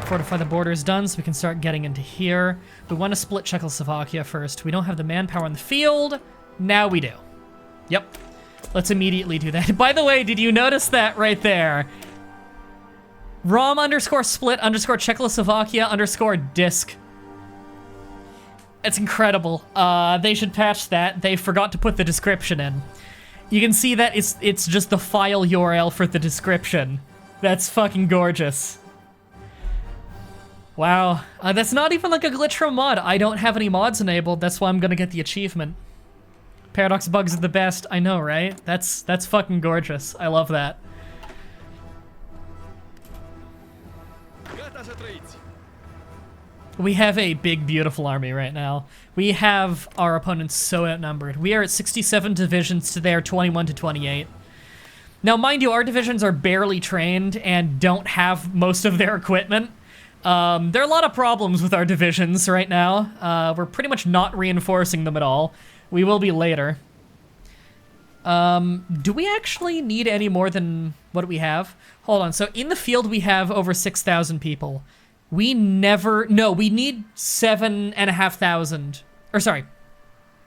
Fortify the border is done, so we can start getting into here. We want to split Czechoslovakia first. We don't have the manpower in the field. Now we do. Yep. Let's immediately do that. By the way, did you notice that right there? ROM underscore split underscore Czechoslovakia underscore disk. It's incredible. They should patch that. They forgot to put the description in. You can see that it's just the file URL for the description. That's fucking gorgeous. Wow. That's not even like a glitch from mod. I don't have any mods enabled. That's why I'm gonna get the achievement. Paradox bugs are the best. I know, right? That's fucking gorgeous. I love that. We have a big, beautiful army right now. We have our opponents so outnumbered. We are at 67 divisions to their 21 to 28. Now, mind you, our divisions are barely trained and don't have most of their equipment. There are a lot of problems with our divisions right now. We're pretty much not reinforcing them at all. We will be later. Do we actually need any more than what we have? Hold on. So in the field, we have over 6,000 people. We need 7,500. Or sorry,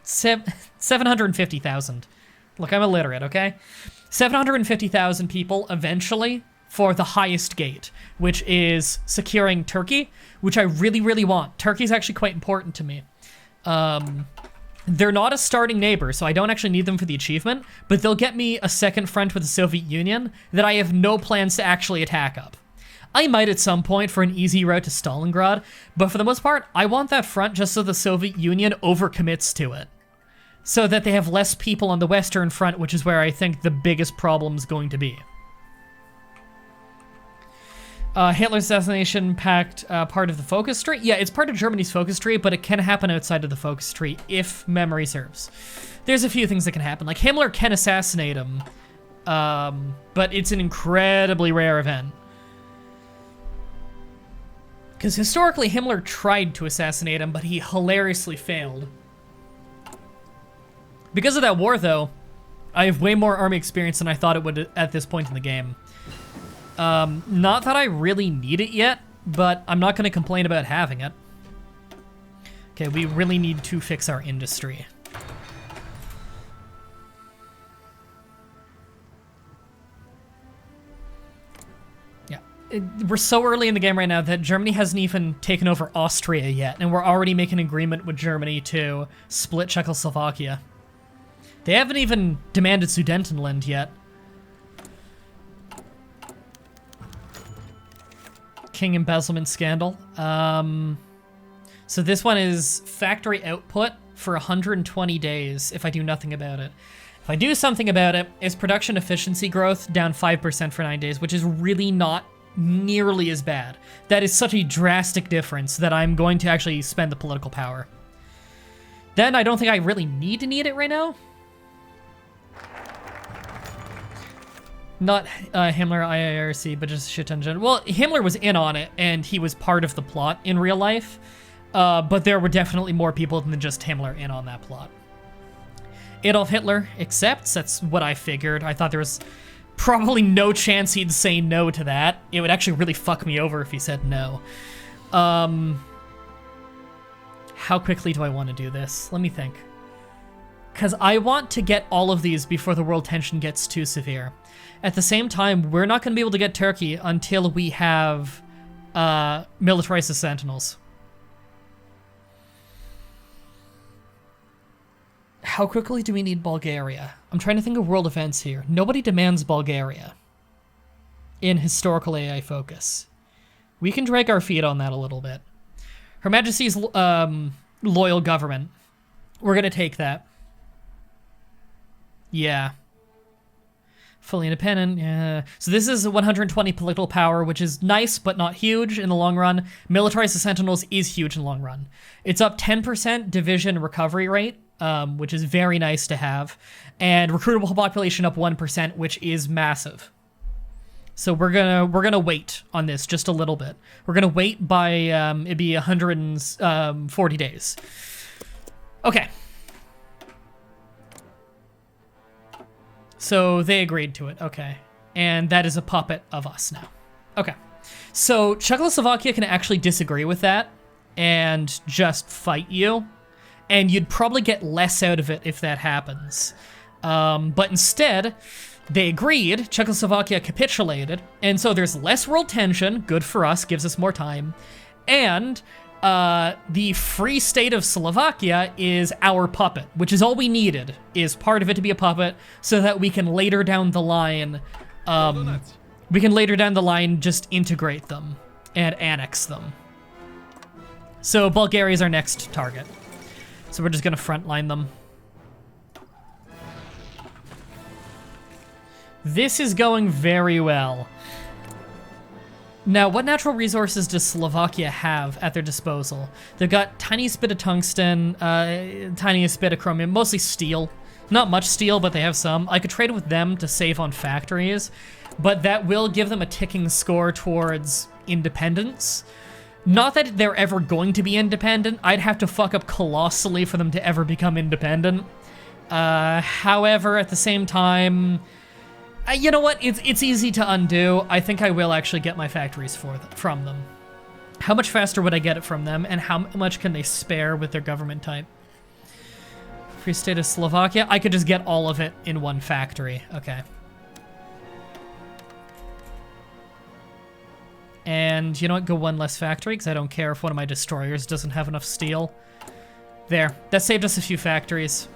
750,000. Look, I'm illiterate, okay? 750,000 people eventually for the highest gate, which is securing Turkey, which I really, really want. Turkey's actually quite important to me. They're not a starting neighbor, so I don't actually need them for the achievement, but they'll get me a second front with the Soviet Union that I have no plans to actually attack up. I might at some point for an easy route to Stalingrad, but for the most part, I want that front just so the Soviet Union overcommits to it. So that they have less people on the Western Front, which is where I think the biggest problem's going to be. Hitler's assassination pact part of the focus tree? Yeah, it's part of Germany's focus tree, but it can happen outside of the focus tree if memory serves. There's a few things that can happen. Like, Himmler can assassinate him, but it's an incredibly rare event. Because historically, Himmler tried to assassinate him, but he hilariously failed. Because of that war, though, I have way more army experience than I thought it would at this point in the game. Not that I really need it yet, but I'm not going to complain about having it. Okay, we really need to fix our industry. We're so early in the game right now that Germany hasn't even taken over Austria yet, and we're already making an agreement with Germany to split Czechoslovakia. They haven't even demanded Sudetenland yet. King embezzlement scandal. So this one is factory output for 120 days if I do nothing about it. If I do something about it, is production efficiency growth down 5% for 9 days, which is really not nearly as bad. That is such a drastic difference that I'm going to actually spend the political power. Then I don't think I really need it right now. Not Himmler IIRC, but just shit ton gen. Well, Himmler was in on it, and he was part of the plot in real life. But there were definitely more people than just Himmler in on that plot. Adolf Hitler accepts. That's what I figured. I thought there was probably no chance he'd say no to that. It would actually really fuck me over if he said no. How quickly do I want to do this? Let me think. Because I want to get all of these before the world tension gets too severe. At the same time, we're not going to be able to get Turkey until we have militarized the Sentinels. How quickly do we need Bulgaria? I'm trying to think of world events here. Nobody demands Bulgaria in historical AI focus. We can drag our feet on that a little bit. Her Majesty's loyal government. We're going to take that. Yeah. Fully independent, yeah. So this is 120 political power, which is nice, but not huge in the long run. Militarize the Sentinels is huge in the long run. It's up 10% division recovery rate, which is very nice to have. And recruitable population up 1%, which is massive. So we're gonna wait on this just a little bit. We're gonna wait by, it'd be 140 days. Okay. So they agreed to it, okay. And that is a puppet of us now. Okay. So Czechoslovakia can actually disagree with that and just fight you. And you'd probably get less out of it if that happens. But instead, they agreed, Czechoslovakia capitulated, and so there's less world tension, good for us, gives us more time, and the free state of Slovakia is our puppet, which is all we needed, is part of it to be a puppet, so that we can later down the line, just integrate them and annex them. So Bulgaria is our next target. So we're just gonna frontline them. This is going very well. Now, what natural resources does Slovakia have at their disposal? They've got tiniest bit of tungsten, tiniest bit of chromium, mostly steel. Not much steel, but they have some. I could trade with them to save on factories, but that will give them a ticking score towards independence. Not that they're ever going to be independent. I'd have to fuck up colossally for them to ever become independent. However, at the same time, you know what? It's easy to undo. I think I will actually get my factories from them. How much faster would I get it from them, and how much can they spare with their government type? Free state of Slovakia? I could just get all of it in one factory. Okay. And you know what? Go one less factory, because I don't care if one of my destroyers doesn't have enough steel. There. That saved us a few factories.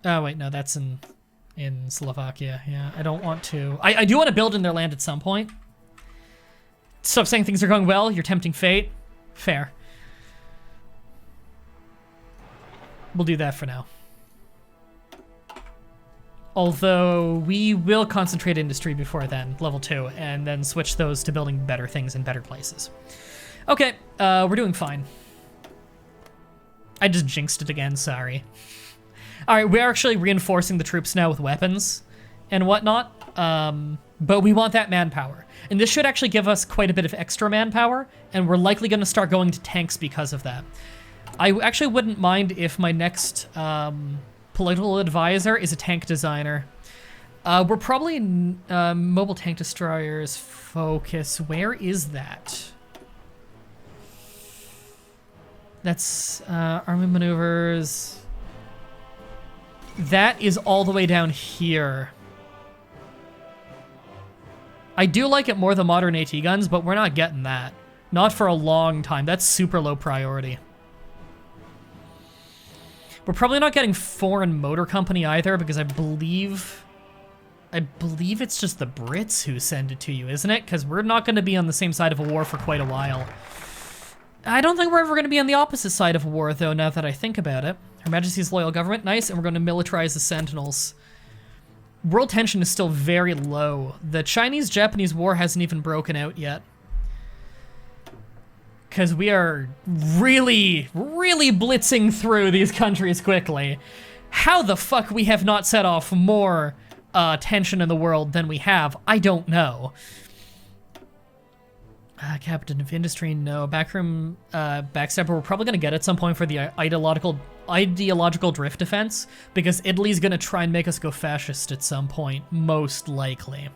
Oh, wait, no, that's in Slovakia. Yeah, I don't want to. I do want to build in their land at some point. Stop saying things are going well. You're tempting fate. Fair. We'll do that for now. Although we will concentrate industry before then, level 2, and then switch those to building better things in better places. Okay, we're doing fine. I just jinxed it again, sorry. Alright, we're actually reinforcing the troops now with weapons and whatnot, but we want that manpower. And this should actually give us quite a bit of extra manpower, and we're likely going to start going to tanks because of that. I actually wouldn't mind if my next political advisor is a tank designer. We're probably mobile tank destroyers focus. Where is that? That's army maneuvers. That is all the way down here. I do like it more than modern AT guns, but we're not getting that. Not for a long time. That's super low priority. We're probably not getting foreign motor company either, because I believe it's just the Brits who send it to you, isn't it? Because we're not going to be on the same side of a war for quite a while. I don't think we're ever going to be on the opposite side of a war, though, now that I think about it. Her Majesty's loyal government, nice, and we're going to militarize the Sentinels. World tension is still very low. The Chinese-Japanese war hasn't even broken out yet. Because we are really, really blitzing through these countries quickly. How the fuck we have not set off more tension in the world than we have, I don't know. Captain of Industry, no. Backroom backstabber, we're probably going to get at some point for the ideological drift defense, because Italy's going to try and make us go fascist at some point, most likely.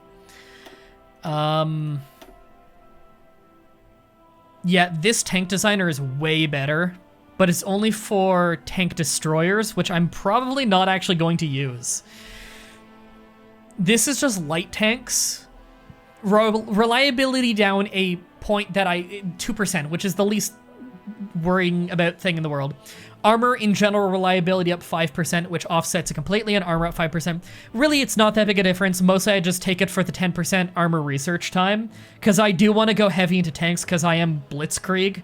Yeah, this tank designer is way better, but it's only for tank destroyers, which I'm probably not actually going to use. This is just light tanks. Reliability down a point that 2%, which is the least worrying about thing in the world. Armor in general reliability up 5%, which offsets it completely, and armor up 5%. Really, it's not that big a difference. Mostly I just take it for the 10% armor research time, because I do want to go heavy into tanks, because I am Blitzkrieg.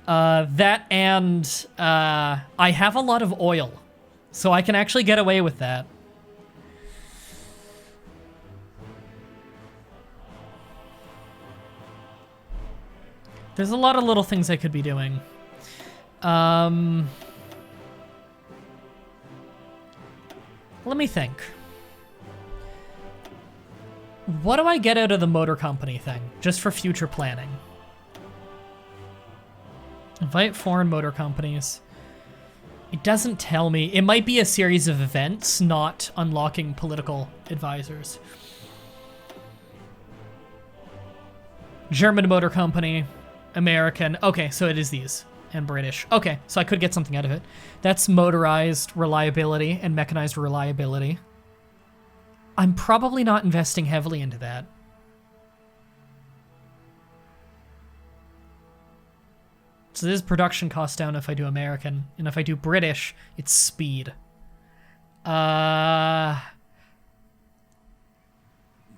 That and I have a lot of oil, so I can actually get away with that. There's a lot of little things I could be doing. Let me think. What do I get out of the motor company thing, just for future planning? Invite foreign motor companies. It doesn't tell me. It might be a series of events, not unlocking political advisors. German Motor Company, American. Okay, so it is these. And British. Okay, so I could get something out of it. That's motorized reliability and mechanized reliability. I'm probably not investing heavily into that. So this is production cost down if I do American, and if I do British, it's speed. None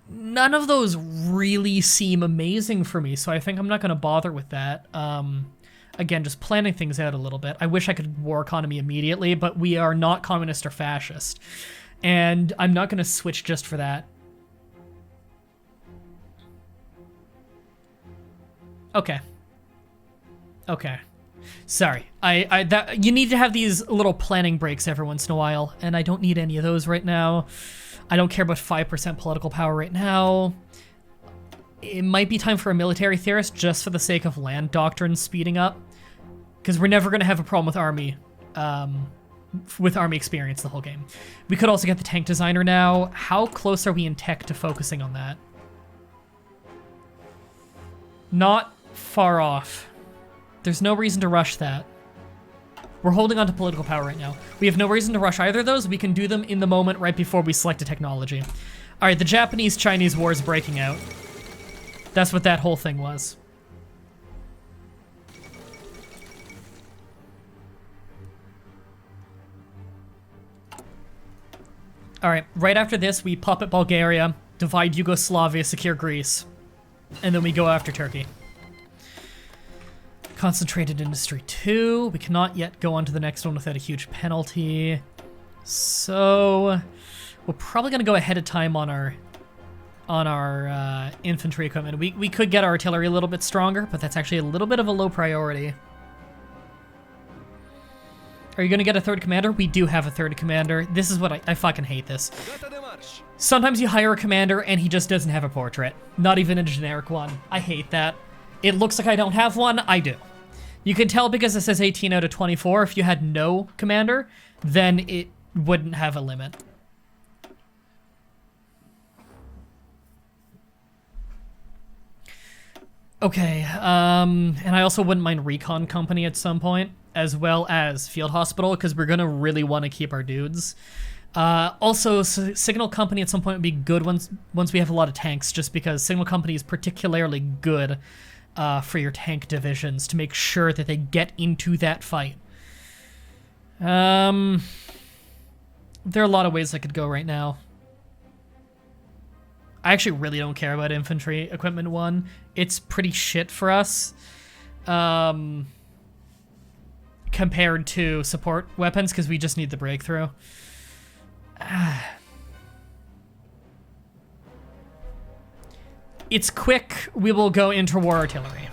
of those really seem amazing for me, so I think I'm not going to bother with that. Again, just planning things out a little bit. I wish I could war economy immediately, but we are not communist or fascist. And I'm not going to switch just for that. Okay. Okay. Sorry. You need to have these little planning breaks every once in a while, and I don't need any of those right now. I don't care about 5% political power right now. It might be time for a military theorist just for the sake of land doctrine speeding up, because we're never going to have a problem with army experience the whole game. We could also get the tank designer now. How close are we in tech to focusing on that? Not far off. There's no reason to rush that. We're holding on to political power right now. We have no reason to rush either of those. We can do them in the moment right before we select a technology. All right, the Japanese-Chinese war is breaking out. That's what that whole thing was. All right, right after this, we puppet Bulgaria, divide Yugoslavia, secure Greece, and then we go after Turkey. Concentrated Industry 2. We cannot yet go on to the next one without a huge penalty. So we're probably going to go ahead of time on our infantry equipment. We could get our artillery a little bit stronger, but that's actually a little bit of a low priority. Are you going to get a third commander? We do have a third commander. This is what I fucking hate this. Sometimes you hire a commander and he just doesn't have a portrait. Not even a generic one. I hate that. It looks like I don't have one. I do. You can tell because it says 18 out of 24. If you had no commander, then it wouldn't have a limit. Okay, and I also wouldn't mind Recon Company at some point, as well as Field Hospital, because we're going to really want to keep our dudes. Also, Signal Company at some point would be good once we have a lot of tanks, just because Signal Company is particularly good for your tank divisions to make sure that they get into that fight. There are a lot of ways I could go right now. I actually really don't care about Infantry Equipment 1. It's pretty shit for us compared to support weapons, because we just need the breakthrough. It's quick. We will go interwar artillery.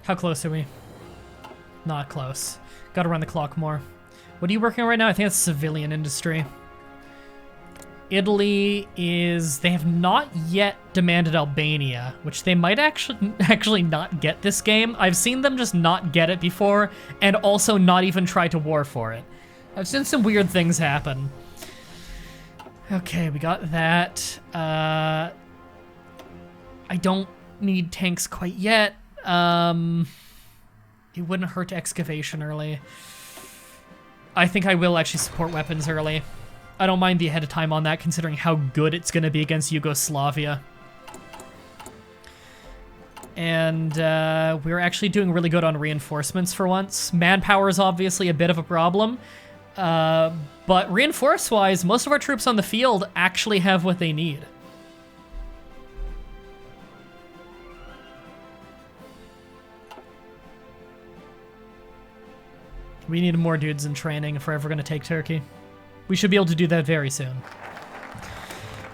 How close are we? Not close. Gotta run the clock more. What are you working on right now? I think it's civilian industry. Italy is... They have not yet demanded Albania, which they might actually not get this game. I've seen them just not get it before, and also not even try to war for it. I've seen some weird things happen. Okay, we got that. I don't need tanks quite yet. It wouldn't hurt excavation early. I think I will actually support weapons early. I don't mind the ahead of time on that, considering how good it's going to be against Yugoslavia. And we're actually doing really good on reinforcements for once. Manpower is obviously a bit of a problem. But reinforce-wise, most of our troops on the field actually have what they need. We need more dudes in training if we're ever going to take Turkey. We should be able to do that very soon.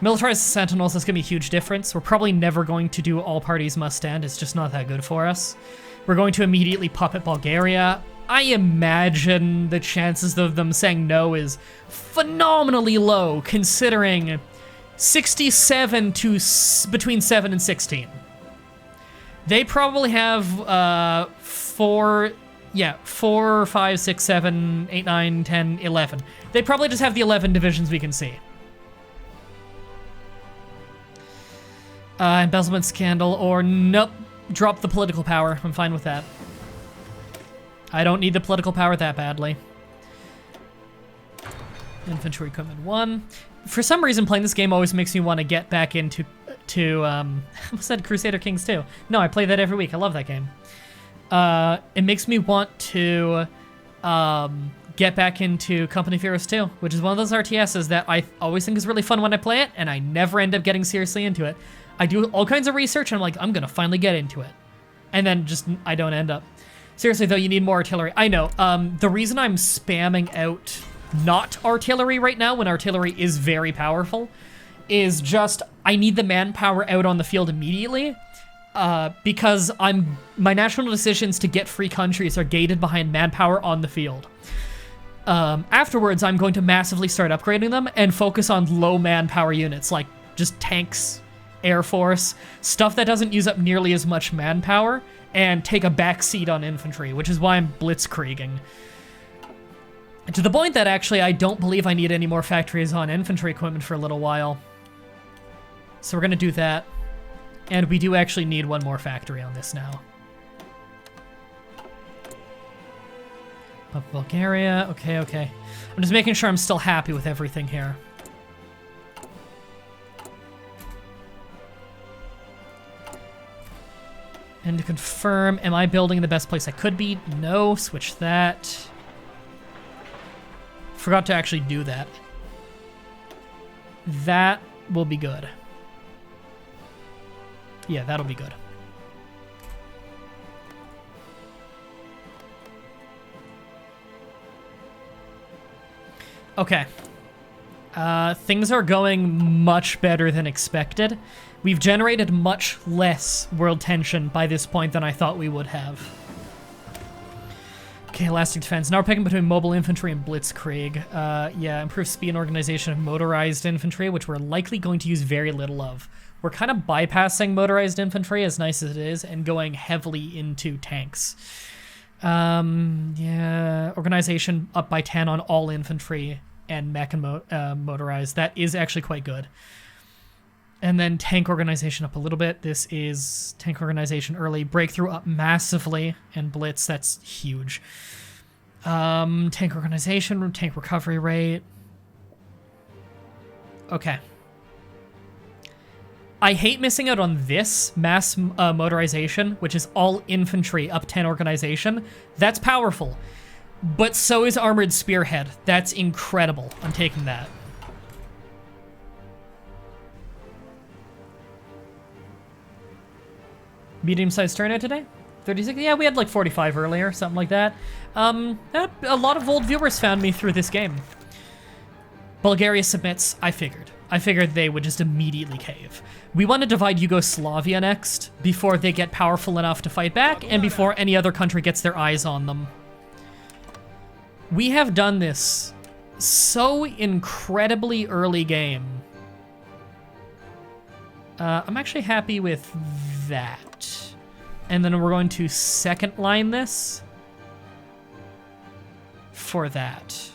Militarized Sentinels, that's going to be a huge difference. We're probably never going to do all parties must stand. It's just not that good for us. We're going to immediately puppet Bulgaria. I imagine the chances of them saying no is phenomenally low, considering 67 to between 7 and 16. They probably have 4, 5, 6, 7, 8, 9, 10, 11. They probably just have the 11 divisions we can see. Embezzlement scandal, or nope, drop the political power. I'm fine with that. I don't need the political power that badly. Infantry equipment 1. For some reason, playing this game always makes me want to get back into I almost said Crusader Kings 2. No, I play that every week. I love that game. It makes me want to get back into Company of Heroes 2, which is one of those RTSs that I always think is really fun when I play it, and I never end up getting seriously into it. I do all kinds of research, and I'm like, I'm gonna finally get into it. And then just, I don't end up. Seriously, though, you need more artillery. I know. The reason I'm spamming out not artillery right now, when artillery is very powerful, is just I need the manpower out on the field immediately, because my national decisions to get free countries are gated behind manpower on the field. Afterwards, I'm going to massively start upgrading them and focus on low manpower units, like just tanks, Air Force, stuff that doesn't use up nearly as much manpower, and take a backseat on infantry, which is why I'm blitzkrieging. To the point that actually I don't believe I need any more factories on infantry equipment for a little while. So we're gonna do that. And we do actually need one more factory on this now. But Bulgaria, okay. I'm just making sure I'm still happy with everything here. And to confirm, am I building in the best place I could be? No, switch that. Forgot to actually do that. That will be good. Yeah, that'll be good. Okay. Things are going much better than expected. We've generated much less world tension by this point than I thought we would have. Okay, elastic defense. Now we're picking between mobile infantry and blitzkrieg. Yeah, improved speed and organization of motorized infantry, which we're likely going to use very little of. We're kind of bypassing motorized infantry, as nice as it is, and going heavily into tanks. Yeah, organization up by 10 on all infantry and mech and motorized. That is actually quite good. And then tank organization up a little bit. This is tank organization early. Breakthrough up massively. And blitz, that's huge. Tank organization, tank recovery rate. Okay. I hate missing out on this mass motorization, which is all infantry up 10 organization. That's powerful. But so is armored spearhead. That's incredible. I'm taking that. Medium-sized turnout today? 36? Yeah, we had like 45 earlier, something like that. A lot of old viewers found me through this game. Bulgaria submits. I figured they would just immediately cave. We want to divide Yugoslavia next, before they get powerful enough to fight back, and before any other country gets their eyes on them. We have done this so incredibly early game. I'm actually happy with that. And then we're going to second line this for that.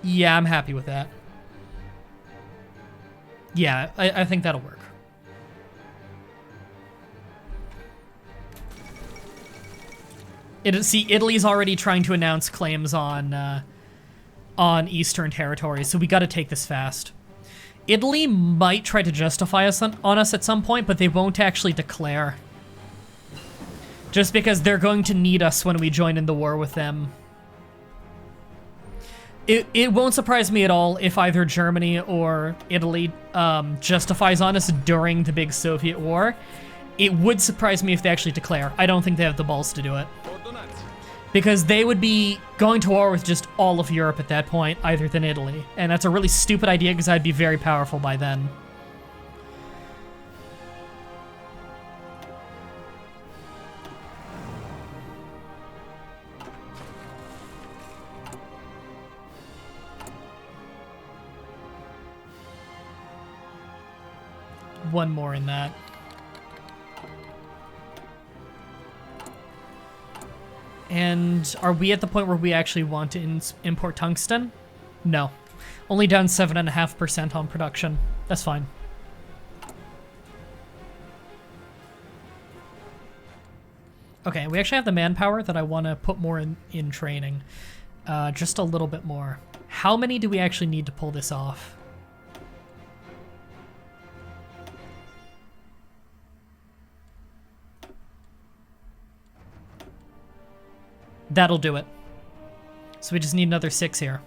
Yeah, I'm happy with that. Yeah, I think that'll work. See, Italy's already trying to announce claims on Eastern territories, so we got to take this fast. Italy might try to justify us on us at some point, but they won't actually declare. Just because they're going to need us when we join in the war with them. It won't surprise me at all if either Germany or Italy justifies on us during the big Soviet war. It would surprise me if they actually declare. I don't think they have the balls to do it. Because they would be going to war with just all of Europe at that point, other than Italy. And that's a really stupid idea because I'd be very powerful by then. one more in that. And are we at the point where we actually want to import tungsten? No. Only down 7.5% on production. That's fine. Okay, we actually have the manpower that I want to put more in training. Just a little bit more. How many do we actually need to pull this off? That'll do it. So we just need another 6 here.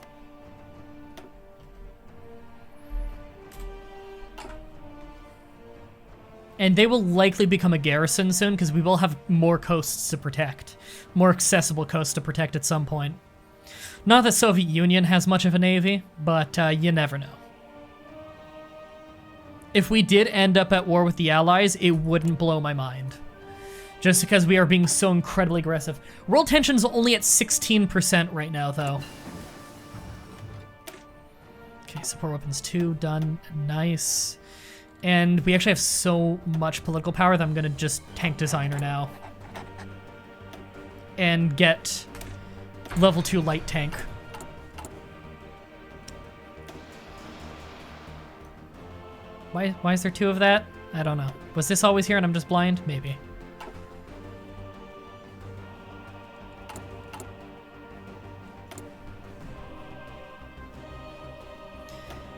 And they will likely become a garrison soon, because we will have more coasts to protect. More accessible coasts to protect at some point. Not that Soviet Union has much of a navy, but you never know. If we did end up at war with the Allies, it wouldn't blow my mind. Just because we are being so incredibly aggressive. World tension's only at 16% right now, though. Okay, support weapons 2, done. Nice. And we actually have so much political power that I'm gonna just tank designer now. And get level 2 light tank. Why is there 2 of that? I don't know. Was this always here and I'm just blind? Maybe.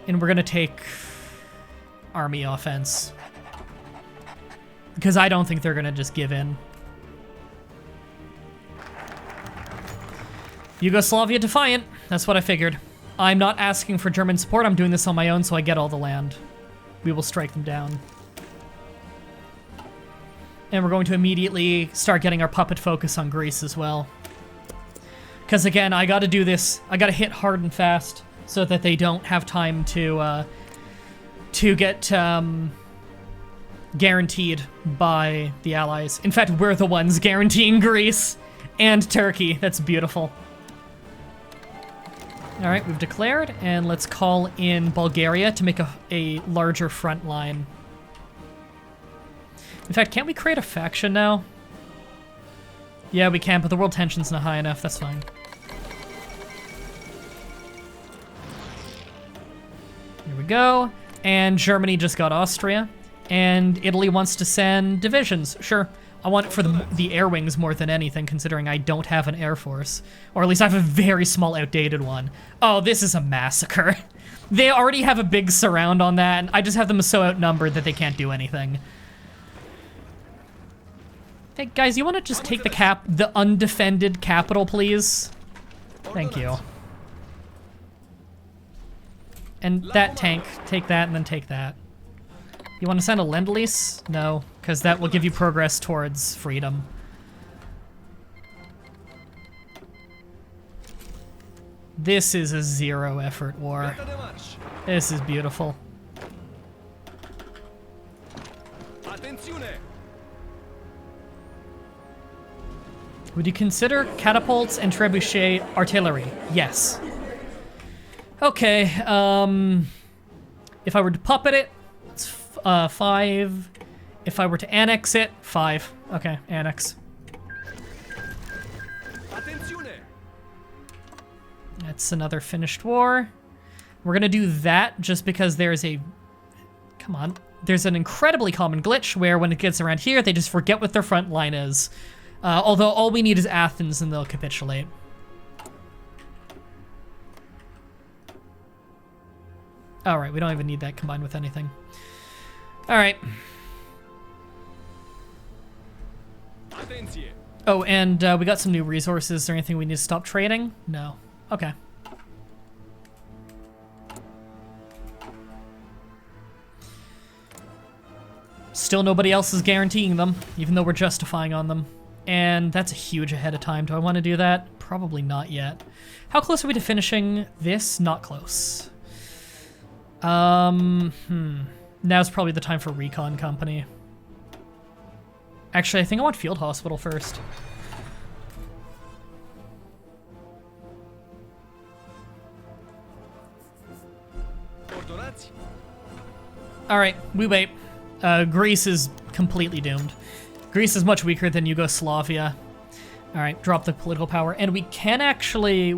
And we're gonna take army offense. Because I don't think they're gonna just give in. Yugoslavia defiant. That's what I figured. I'm not asking for German support. I'm doing this on my own so I get all the land. We will strike them down. And we're going to immediately start getting our puppet focus on Greece as well. Because again, I gotta do this. I gotta hit hard and fast so that they don't have time to get guaranteed by the Allies. In fact, we're the ones guaranteeing Greece and Turkey. That's beautiful. All right, we've declared, and let's call in Bulgaria to make a larger front line. In fact, can't we create a faction now? Yeah, we can, but the world tension's not high enough. That's fine. Here we go. And Germany just got Austria. And Italy wants to send divisions. Sure. I want it for the air wings more than anything, considering I don't have an air force. Or at least I have a very small, outdated one. Oh, this is a massacre. They already have a big surround on that, and I just have them so outnumbered that they can't do anything. Hey, guys, you want to just take the undefended capital, please? Thank you. And that tank, take that, and then take that. You want to send a Lend-Lease? No, because that will give you progress towards freedom. This is a zero-effort war. This is beautiful. Would you consider catapults and trebuchet artillery? Yes. Okay, if I were to puppet it, it's 5. If I were to annex it, 5. Okay, annex. That's another finished war. We're gonna do that just because there's a... Come on. There's an incredibly common glitch where when it gets around here, they just forget what their front line is. Although all we need is Athens and they'll capitulate. Alright, we don't even need that combined with anything. Alright. Oh, and we got some new resources. Is there anything we need to stop trading? No. Okay. Still nobody else is guaranteeing them, even though we're justifying on them. And that's a huge ahead of time. Do I want to do that? Probably not yet. How close are we to finishing this? Not close. Now's probably the time for recon company. Actually, I think I want field hospital first. All right, we wait. Greece is completely doomed. Greece is much weaker than Yugoslavia. All right, drop the political power. And we can actually,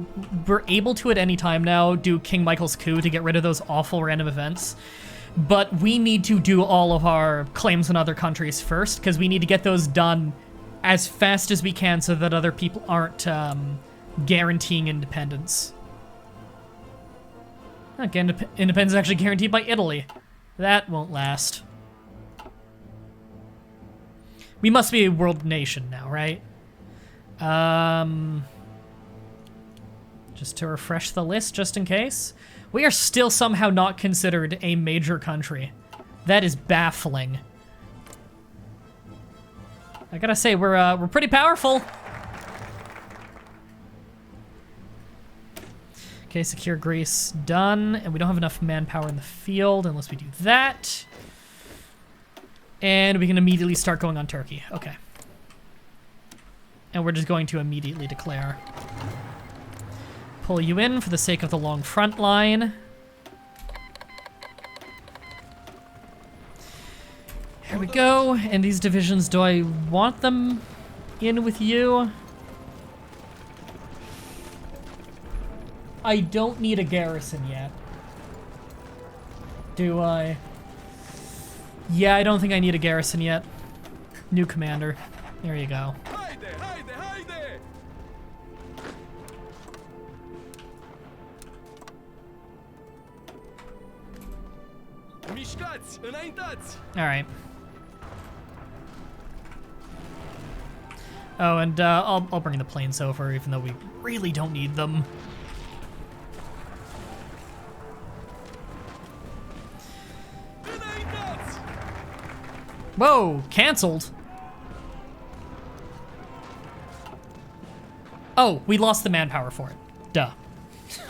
we're able to at any time now do King Michael's coup to get rid of those awful random events. But we need to do all of our claims in other countries first, because we need to get those done as fast as we can so that other people aren't guaranteeing independence. Again, independence is actually guaranteed by Italy. That won't last. We must be a world nation now, right? Just to refresh the list, just in case. We are still somehow not considered a major country. That is baffling. I gotta say, we're pretty powerful. Okay, secure Greece, done. And we don't have enough manpower in the field unless we do that. And we can immediately start going on Turkey. Okay. And we're just going to immediately declare. Pull you in for the sake of the long front line. Here we go. And these divisions, do I want them in with you? I don't need a garrison yet. Do I? Yeah, I don't think I need a garrison yet. New commander. There you go. Alright. Oh, and I'll bring the planes over, even though we really don't need them. Whoa, canceled. Oh, we lost the manpower for it. Duh.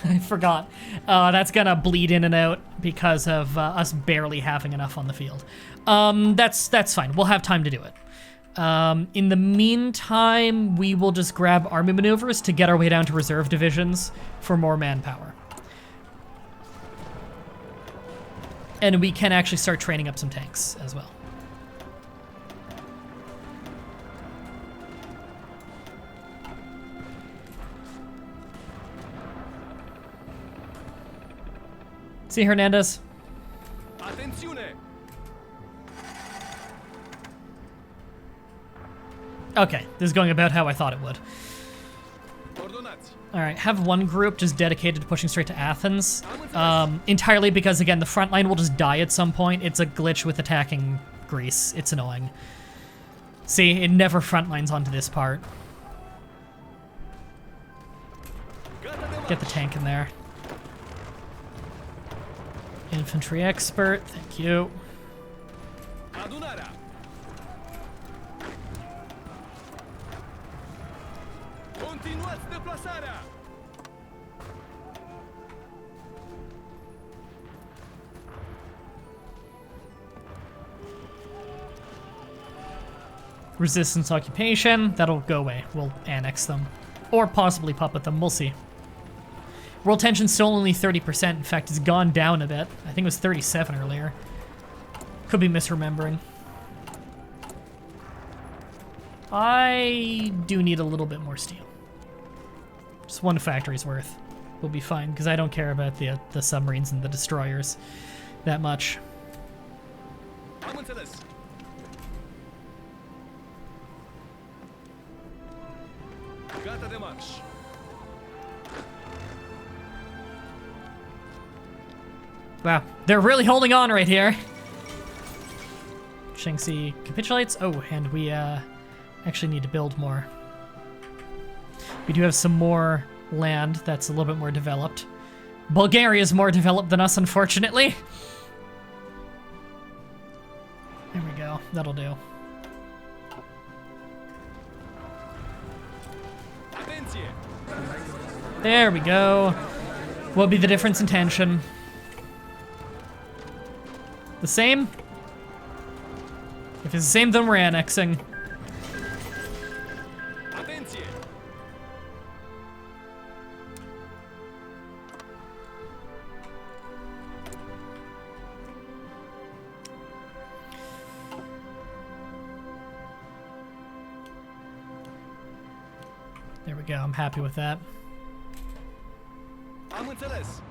I forgot. That's gonna bleed in and out because of us barely having enough on the field. That's fine. We'll have time to do it. In the meantime, we will just grab army maneuvers to get our way down to reserve divisions for more manpower. And we can actually start training up some tanks as well. See, Hernandez? Okay, this is going about how I thought it would. Alright, have one group just dedicated to pushing straight to Athens. Entirely because, again, the front line will just die at some point. It's a glitch with attacking Greece. It's annoying. See, it never front lines onto this part. Get the tank in there. Infantry expert, thank you. Resistance occupation, that'll go away. We'll annex them. Or possibly puppet them, we'll see. World tension's still only 30%. In fact, it's gone down a bit. I think it was 37 earlier. Could be misremembering. I do need a little bit more steel. Just one factory's worth. We'll be fine, because I don't care about the submarines and the destroyers that much. Wow, they're really holding on right here. Shaanxi capitulates. Oh, and we actually need to build more. We do have some more land that's a little bit more developed. Bulgaria is more developed than us, unfortunately. There we go. That'll do. There we go. What'll be the difference in tension? The same? If it's the same, then we're annexing. There we go. I'm happy with that. I'm with Phyllis.